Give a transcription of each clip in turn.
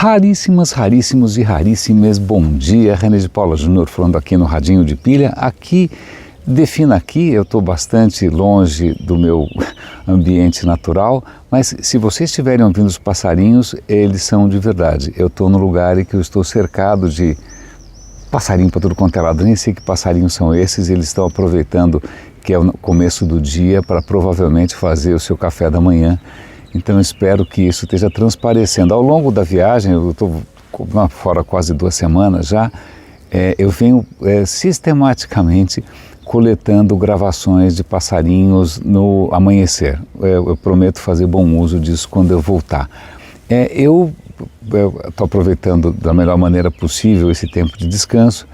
Raríssimas, raríssimos e raríssimas, bom dia, René de Paula Júnior falando aqui no Radinho de Pilha. Defina aqui, eu estou bastante longe do meu ambiente natural, mas se vocês estiverem ouvindo os passarinhos, eles são de verdade. Eu estou no lugar em que eu estou cercado de passarinho para tudo quanto é lado, nem sei que passarinhos são esses, eles estão aproveitando que é o começo do dia para provavelmente fazer o seu café da manhã. Então eu espero que isso esteja transparecendo. Ao longo da viagem, eu estou fora quase 2 semanas já, eu venho sistematicamente coletando gravações de passarinhos no amanhecer. Eu prometo fazer bom uso disso quando eu voltar. Eu estou aproveitando da melhor maneira possível esse tempo de descanso,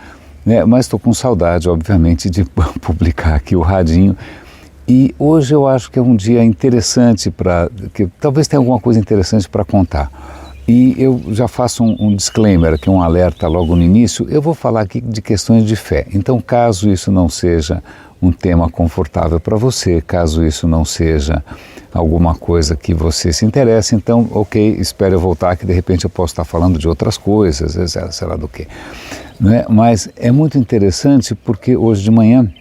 né, mas estou com saudade, obviamente, de publicar aqui o Radinho. E hoje eu acho que é um dia interessante que talvez tenha alguma coisa interessante para contar. E eu já faço um disclaimer aqui, um alerta logo no início. Eu vou falar aqui de questões de fé. Então, caso isso não seja um tema confortável para você, caso isso não seja alguma coisa que você se interesse, então, ok, espere eu voltar que de repente eu posso estar falando de outras coisas, sei lá do que. Né? Mas é muito interessante porque hoje de manhã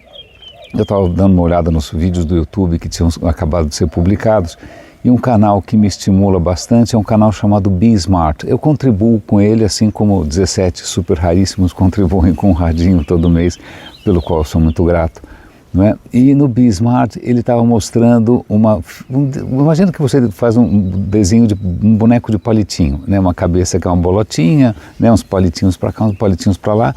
eu estava dando uma olhada nos vídeos do YouTube que tinham acabado de ser publicados e um canal que me estimula bastante é um canal chamado Be Smart. Eu contribuo com ele, assim como 17 super raríssimos contribuem com o Radinho todo mês, pelo qual eu sou muito grato. Não é? E no Be Smart ele estava mostrando imagina que você faz um desenho de um boneco de palitinho, né? Uma cabeça que é uma bolotinha, né? Uns palitinhos para cá, uns palitinhos para lá.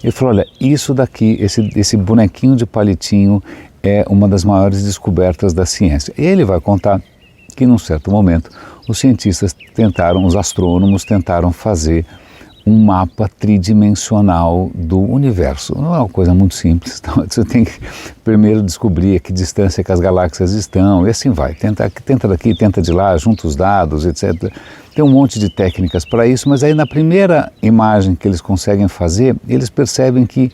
Ele falou, olha, isso daqui, esse bonequinho de palitinho é uma das maiores descobertas da ciência. E ele vai contar que num certo momento os astrônomos tentaram fazer um mapa tridimensional do universo. Não é uma coisa muito simples, então você tem que primeiro descobrir a que distância que as galáxias estão, e assim vai, tenta daqui, tenta de lá, junta os dados, etc. Tem um monte de técnicas para isso, mas aí na primeira imagem que eles conseguem fazer, eles percebem que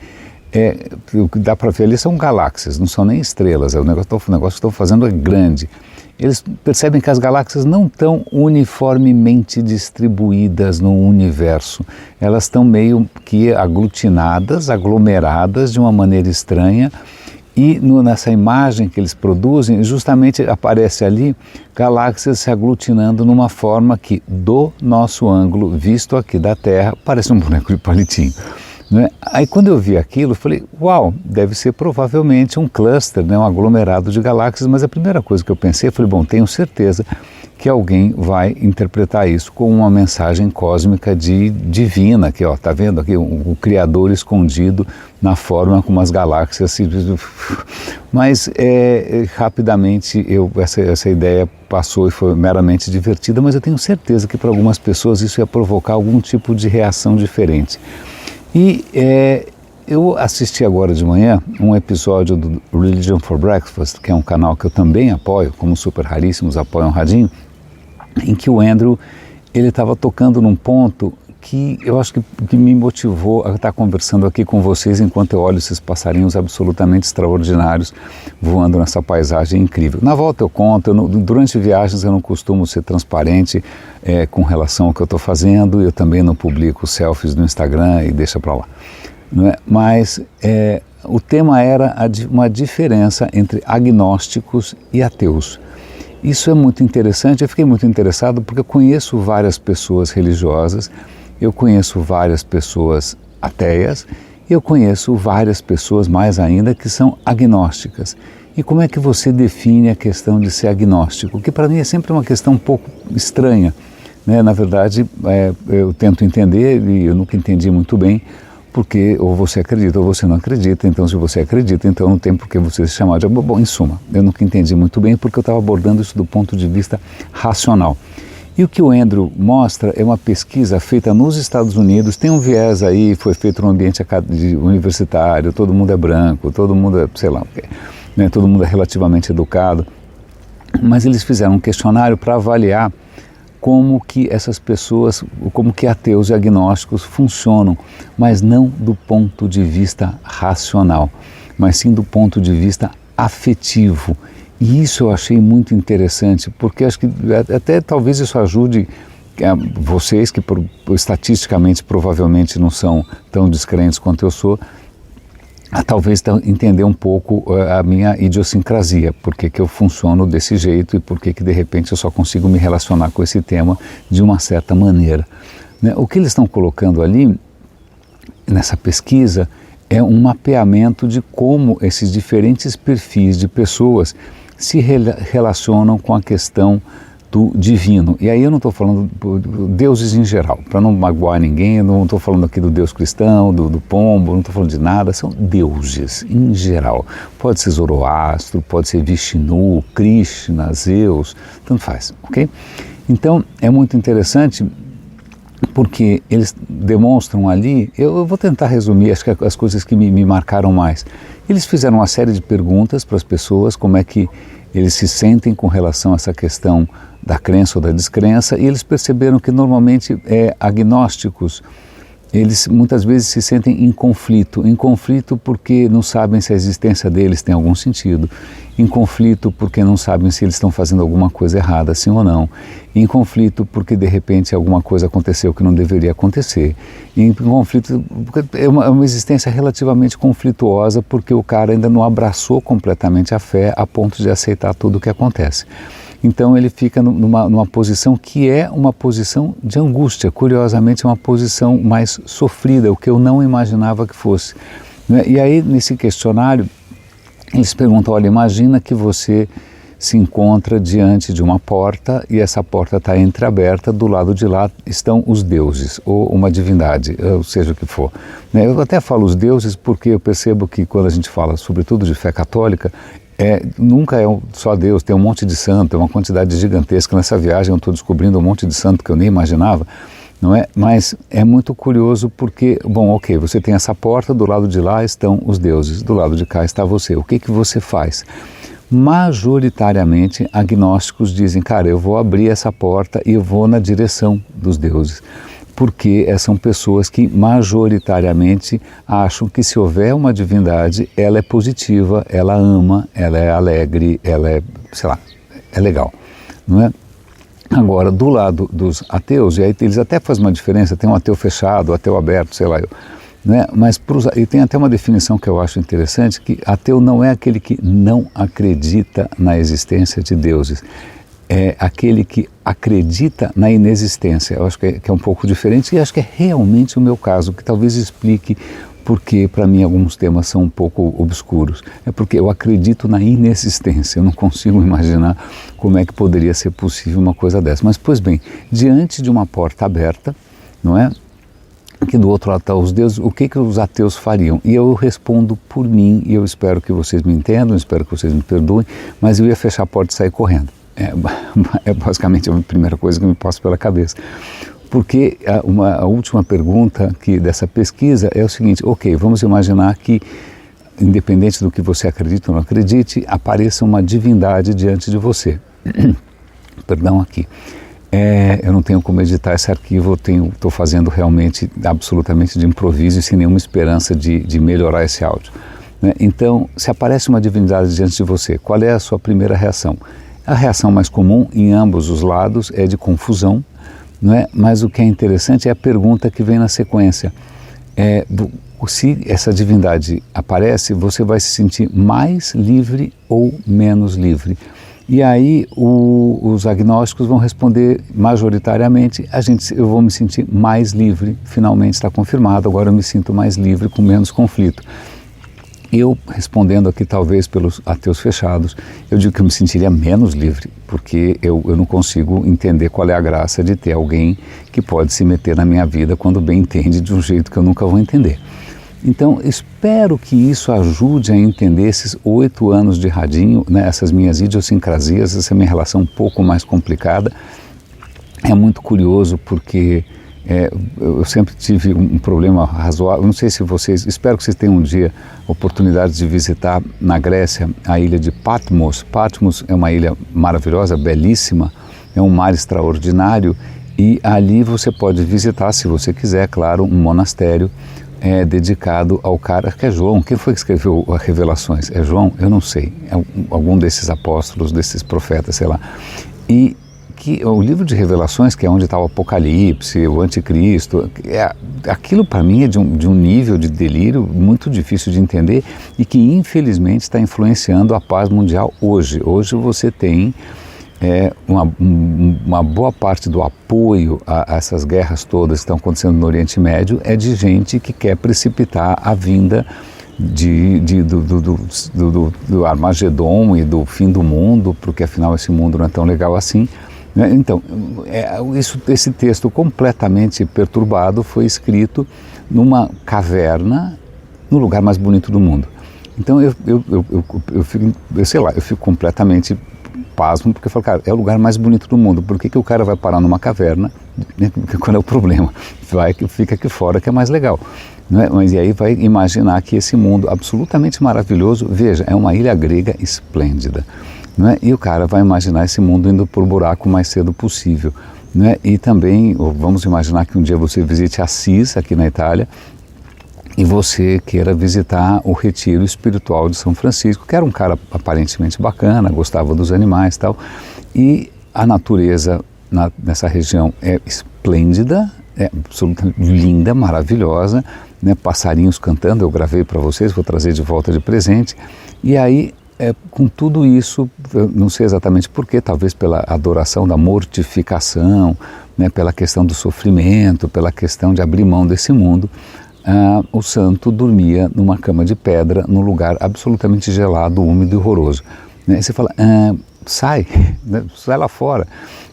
o que dá para ver ali são galáxias, não são nem estrelas, o negócio que estão fazendo é grande. Eles percebem que as galáxias não estão uniformemente distribuídas no universo. Elas estão meio que aglomeradas de uma maneira estranha e nessa imagem que eles produzem, justamente aparece ali galáxias se aglutinando numa forma que, do nosso ângulo, visto aqui da Terra, parece um boneco de palitinho. Né? Aí quando eu vi aquilo, eu falei, uau, deve ser provavelmente um cluster, né, um aglomerado de galáxias, mas a primeira coisa que eu pensei, foi, bom, tenho certeza que alguém vai interpretar isso como uma mensagem cósmica divina, que ó, tá vendo aqui o Criador escondido na forma como as galáxias se... Mas rapidamente essa ideia passou e foi meramente divertida, mas eu tenho certeza que para algumas pessoas isso ia provocar algum tipo de reação diferente. E eu assisti agora de manhã um episódio do Religion for Breakfast, que é um canal que eu também apoio, como super raríssimos apoiam o Radinho, em que o Andrew ele estava tocando num ponto que eu acho que me motivou a estar conversando aqui com vocês enquanto eu olho esses passarinhos absolutamente extraordinários voando nessa paisagem incrível. Na volta eu conto, durante viagens eu não costumo ser transparente com relação ao que eu estou fazendo, eu também não publico selfies no Instagram e deixa para lá. Não é? Mas o tema era uma diferença entre agnósticos e ateus. Isso é muito interessante, eu fiquei muito interessado porque eu conheço várias pessoas religiosas, eu conheço várias pessoas ateias, e eu conheço várias pessoas mais ainda que são agnósticas. E como é que você define a questão de ser agnóstico? Que para mim é sempre uma questão um pouco estranha, né? Na verdade, eu tento entender e eu nunca entendi muito bem, porque ou você acredita ou você não acredita, então se você acredita, então não tem por que você se chamar de... Bom, em suma, eu nunca entendi muito bem porque eu estava abordando isso do ponto de vista racional. E o que o Andrew mostra é uma pesquisa feita nos Estados Unidos, tem um viés aí, foi feito num ambiente universitário, todo mundo é branco, todo mundo é, sei lá, né, todo mundo é relativamente educado, mas eles fizeram um questionário para avaliar como que essas pessoas, como que ateus e agnósticos funcionam, mas não do ponto de vista racional, mas sim do ponto de vista afetivo. E isso eu achei muito interessante, porque acho que até talvez isso ajude vocês que estatisticamente provavelmente não são tão descrentes quanto eu sou, talvez entender um pouco a minha idiosincrasia, por que eu funciono desse jeito e por que de repente eu só consigo me relacionar com esse tema de uma certa maneira. Né? O que eles estão colocando ali nessa pesquisa é um mapeamento de como esses diferentes perfis de pessoas se relacionam com a questão do divino. E aí eu não estou falando de deuses em geral, para não magoar ninguém, eu não estou falando aqui do Deus cristão, do pombo, não estou falando de nada, são deuses em geral. Pode ser Zoroastro, pode ser Vishnu, Krishna, Zeus, tanto faz, ok? Então é muito interessante porque eles demonstram ali, eu vou tentar resumir acho que as coisas que me marcaram mais. Eles fizeram uma série de perguntas para as pessoas, como é que eles se sentem com relação a essa questão da crença ou da descrença, e eles perceberam que normalmente agnósticos, eles muitas vezes se sentem em conflito porque não sabem se a existência deles tem algum sentido, em conflito porque não sabem se eles estão fazendo alguma coisa errada, sim ou não, em conflito porque de repente alguma coisa aconteceu que não deveria acontecer, em conflito porque é uma existência relativamente conflituosa porque o cara ainda não abraçou completamente a fé a ponto de aceitar tudo o que acontece. Então ele fica numa posição que é uma posição de angústia, curiosamente é uma posição mais sofrida, o que eu não imaginava que fosse. E aí nesse questionário eles perguntam, olha, imagina que você se encontra diante de uma porta e essa porta está entreaberta, do lado de lá estão os deuses ou uma divindade, ou seja o que for. Eu até falo os deuses porque eu percebo que quando a gente fala sobretudo de fé católica, nunca é só Deus, tem um monte de santo, é uma quantidade gigantesca. Nessa viagem eu estou descobrindo um monte de santo que eu nem imaginava, não é? Mas é muito curioso porque, bom, ok, você tem essa porta, do lado de lá estão os deuses, do lado de cá está você. O que você faz? Majoritariamente, agnósticos dizem, cara, eu vou abrir essa porta e eu vou na direção dos deuses. Porque são pessoas que majoritariamente acham que se houver uma divindade, ela é positiva, ela ama, ela é alegre, ela é, sei lá, é legal, não é? Agora, do lado dos ateus, e aí eles até fazem uma diferença, tem um ateu fechado, ateu aberto, sei lá, né? Mas e tem até uma definição que eu acho interessante, que ateu não é aquele que não acredita na existência de deuses, é aquele que acredita na inexistência. Eu acho que é um pouco diferente e acho que é realmente o meu caso, que talvez explique porque para mim alguns temas são um pouco obscuros. É porque eu acredito na inexistência, eu não consigo imaginar como é que poderia ser possível uma coisa dessa. Mas, pois bem, diante de uma porta aberta, não é? Que do outro lado estão os deuses, o que os ateus fariam? E eu respondo por mim, e eu espero que vocês me entendam, espero que vocês me perdoem, mas eu ia fechar a porta e sair correndo. É basicamente a primeira coisa que me passa pela cabeça. Porque a última pergunta dessa pesquisa é o seguinte, ok, vamos imaginar que, independente do que você acredite ou não acredite, apareça uma divindade diante de você. Perdão aqui. Eu não tenho como editar esse arquivo, estou fazendo realmente, absolutamente de improviso e sem nenhuma esperança de melhorar esse áudio. Né? Então, se aparece uma divindade diante de você, qual é a sua primeira reação? A reação mais comum em ambos os lados é de confusão, não é? Mas o que é interessante é a pergunta que vem na sequência. Se essa divindade aparece, você vai se sentir mais livre ou menos livre? E aí os agnósticos vão responder majoritariamente, eu vou me sentir mais livre, finalmente está confirmado, agora eu me sinto mais livre, com menos conflito. Eu, respondendo aqui talvez pelos ateus fechados, eu digo que eu me sentiria menos livre, porque eu não consigo entender qual é a graça de ter alguém que pode se meter na minha vida quando bem entende de um jeito que eu nunca vou entender. Então, espero que isso ajude a entender esses 8 anos de radinho, né, essas minhas idiosincrasias, essa minha relação um pouco mais complicada. É muito curioso porque eu sempre tive um problema razoável, não sei se espero que vocês tenham um dia oportunidade de visitar na Grécia a ilha de Patmos. Patmos é uma ilha maravilhosa, belíssima, é um mar extraordinário e ali você pode visitar, se você quiser, claro, um monastério dedicado ao cara que é João. Quem foi que escreveu as Revelações? É João? Eu não sei, algum desses apóstolos, desses profetas, sei lá. E que o livro de Revelações, que é onde está o Apocalipse, o Anticristo, aquilo para mim é de um nível de delírio muito difícil de entender e que infelizmente está influenciando a paz mundial hoje. Hoje você tem uma boa parte do apoio a essas guerras todas que estão acontecendo no Oriente Médio é de gente que quer precipitar a vinda do Armagedon e do fim do mundo, porque afinal esse mundo não é tão legal assim, né? Então, esse texto completamente perturbado foi escrito numa caverna no lugar mais bonito do mundo. Então eu fico completamente pasmo, porque eu falo, cara, é o lugar mais bonito do mundo, por que o cara vai parar numa caverna? Qual é o problema? Fica aqui fora que é mais legal. Não é? Mas e aí vai imaginar que esse mundo absolutamente maravilhoso, veja, é uma ilha grega esplêndida, não é? E o cara vai imaginar esse mundo indo por buraco o mais cedo possível, não é? E também, vamos imaginar que um dia você visite Assis, aqui na Itália, e você queira visitar o retiro espiritual de São Francisco, que era um cara aparentemente bacana, gostava dos animais e tal, e a natureza nessa região é esplêndida, é absolutamente linda, maravilhosa, né? Passarinhos cantando, eu gravei para vocês, vou trazer de volta de presente, e aí com tudo isso, eu não sei exatamente porquê, talvez pela adoração da mortificação, né? Pela questão do sofrimento, pela questão de abrir mão desse mundo, o santo dormia numa cama de pedra, num lugar absolutamente gelado, úmido e horroroso. Né? E você fala, sai, né? Sai lá fora.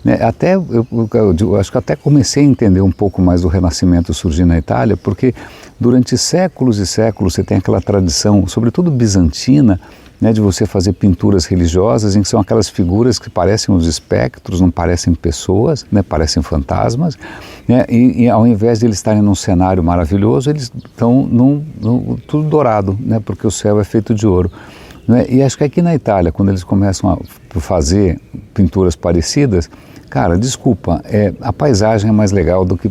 Né? Até, eu acho que até comecei a entender um pouco mais do Renascimento surgir na Itália, porque durante séculos e séculos você tem aquela tradição, sobretudo bizantina, né, de você fazer pinturas religiosas em que são aquelas figuras que parecem os espectros, não parecem pessoas, né, parecem fantasmas, né, e ao invés de eles estarem num cenário maravilhoso, eles estão tudo dourado, né, porque o céu é feito de ouro. Né, e acho que aqui na Itália, quando eles começam a fazer pinturas parecidas, cara, desculpa, a paisagem é mais legal do que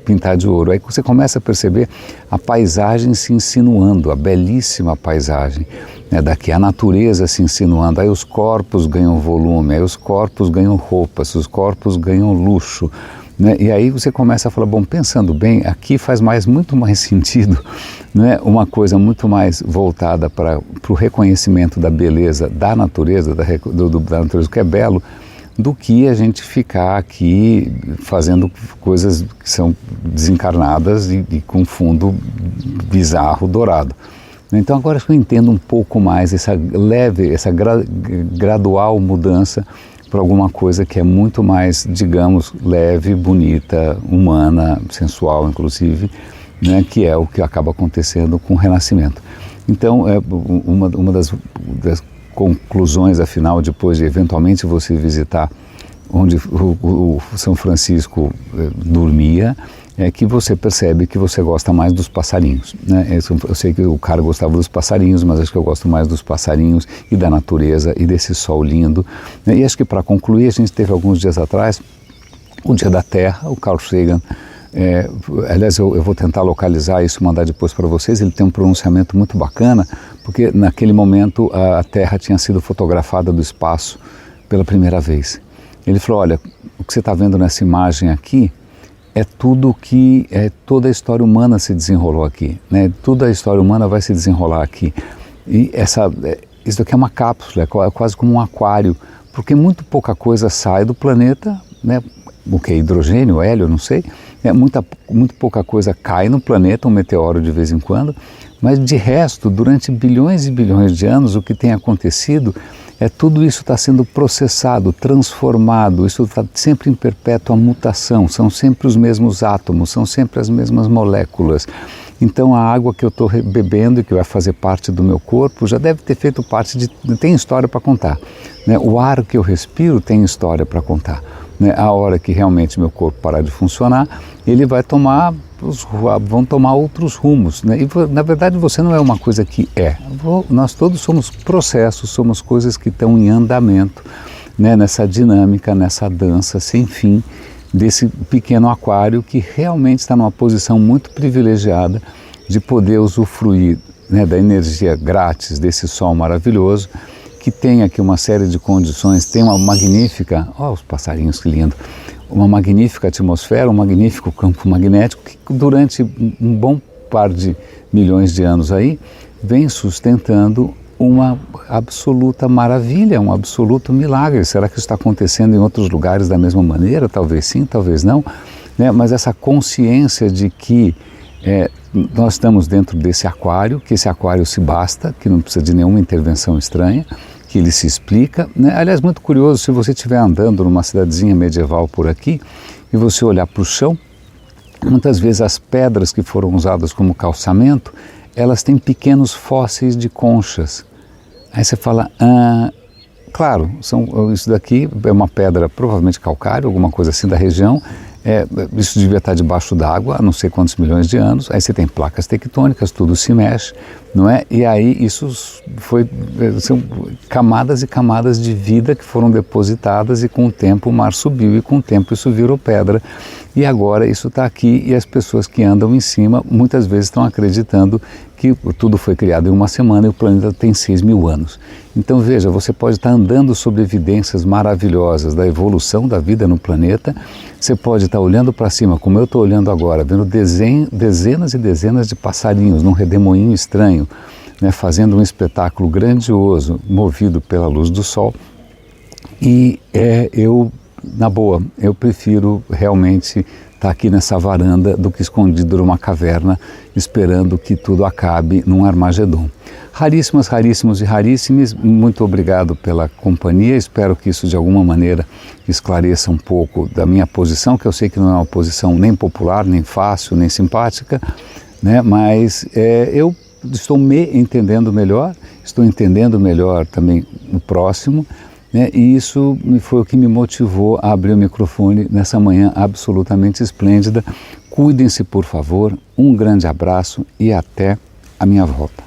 pintar de ouro. Aí você começa a perceber a paisagem se insinuando, a belíssima paisagem, né, daqui, a natureza se insinuando, aí os corpos ganham volume, aí os corpos ganham roupas, os corpos ganham luxo. Né? E aí você começa a falar, bom, pensando bem, aqui faz muito mais sentido, né? Uma coisa muito mais voltada para o reconhecimento da beleza da natureza, da natureza que é belo, do que a gente ficar aqui fazendo coisas que são desencarnadas e com fundo bizarro, dourado. Então agora eu entendo um pouco mais essa gradual mudança para alguma coisa que é muito mais, digamos, leve, bonita, humana, sensual inclusive, né, que é o que acaba acontecendo com o Renascimento. Então uma das conclusões, afinal, depois de eventualmente você visitar onde o São Francisco dormia, é que você percebe que você gosta mais dos passarinhos. Né? Eu sei que o cara gostava dos passarinhos, mas acho que eu gosto mais dos passarinhos e da natureza e desse sol lindo. Né? E acho que para concluir, a gente teve alguns dias atrás o Dia da Terra, o Carl Sagan, aliás, eu vou tentar localizar isso e mandar depois para vocês. Ele tem um pronunciamento muito bacana, porque naquele momento a Terra tinha sido fotografada do espaço pela primeira vez. Ele falou, olha, o que você está vendo nessa imagem aqui é tudo que, toda a história humana se desenrolou aqui, né? Toda a história humana vai se desenrolar aqui. E isso aqui é uma cápsula, é quase como um aquário, porque muito pouca coisa sai do planeta, né? O que é hidrogênio, hélio, não sei, muito pouca coisa cai no planeta, um meteoro de vez em quando, mas de resto, durante bilhões e bilhões de anos, o que tem acontecido tudo isso está sendo processado, transformado, isso está sempre em perpétua mutação, são sempre os mesmos átomos, são sempre as mesmas moléculas. Então a água que eu estou bebendo e que vai fazer parte do meu corpo já deve ter feito parte tem história para contar. Né? O ar que eu respiro tem história para contar. Né? A hora que realmente meu corpo parar de funcionar, ele vão tomar outros rumos. Né? E na verdade você não é uma coisa que nós todos somos processos, somos coisas que estão em andamento, né? Nessa dinâmica, nessa dança sem fim, desse pequeno aquário que realmente está numa posição muito privilegiada de poder usufruir, né, da energia grátis desse sol maravilhoso, que tem aqui uma série de condições, tem uma magnífica, ó os passarinhos que lindo, uma magnífica atmosfera, um magnífico campo magnético que durante um bom par de milhões de anos aí vem sustentando uma absoluta maravilha, um absoluto milagre. Será que isso está acontecendo em outros lugares da mesma maneira? Talvez sim, talvez não, né? Mas essa consciência de que nós estamos dentro desse aquário, que esse aquário se basta, que não precisa de nenhuma intervenção estranha, que ele se explica, né? Aliás, muito curioso, se você estiver andando numa cidadezinha medieval por aqui e você olhar para o chão, muitas vezes as pedras que foram usadas como calçamento, elas têm pequenos fósseis de conchas. Aí você fala, claro, isso daqui é uma pedra provavelmente calcária, alguma coisa assim da região, isso devia estar debaixo d'água há não sei quantos milhões de anos, aí você tem placas tectônicas, tudo se mexe, não é? E aí são camadas e camadas de vida que foram depositadas e com o tempo o mar subiu e com o tempo isso virou pedra. E agora isso está aqui e as pessoas que andam em cima muitas vezes estão acreditando que tudo foi criado em uma semana e o planeta tem 6.000 anos. Então veja, você pode estar andando sobre evidências maravilhosas da evolução da vida no planeta, você pode estar olhando para cima, como eu estou olhando agora, vendo dezenas e dezenas de passarinhos num redemoinho estranho, né, fazendo um espetáculo grandioso, movido pela luz do sol. E na boa, eu prefiro realmente estar aqui nessa varanda do que escondido numa caverna, esperando que tudo acabe num Armagedon. Raríssimas, raríssimos e raríssimos, muito obrigado pela companhia, espero que isso de alguma maneira esclareça um pouco da minha posição, que eu sei que não é uma posição nem popular, nem fácil, nem simpática, né? Mas eu estou me entendendo melhor, estou entendendo melhor também o próximo, né? E isso foi o que me motivou a abrir o microfone nessa manhã absolutamente esplêndida. Cuidem-se, por favor, um grande abraço e até a minha volta.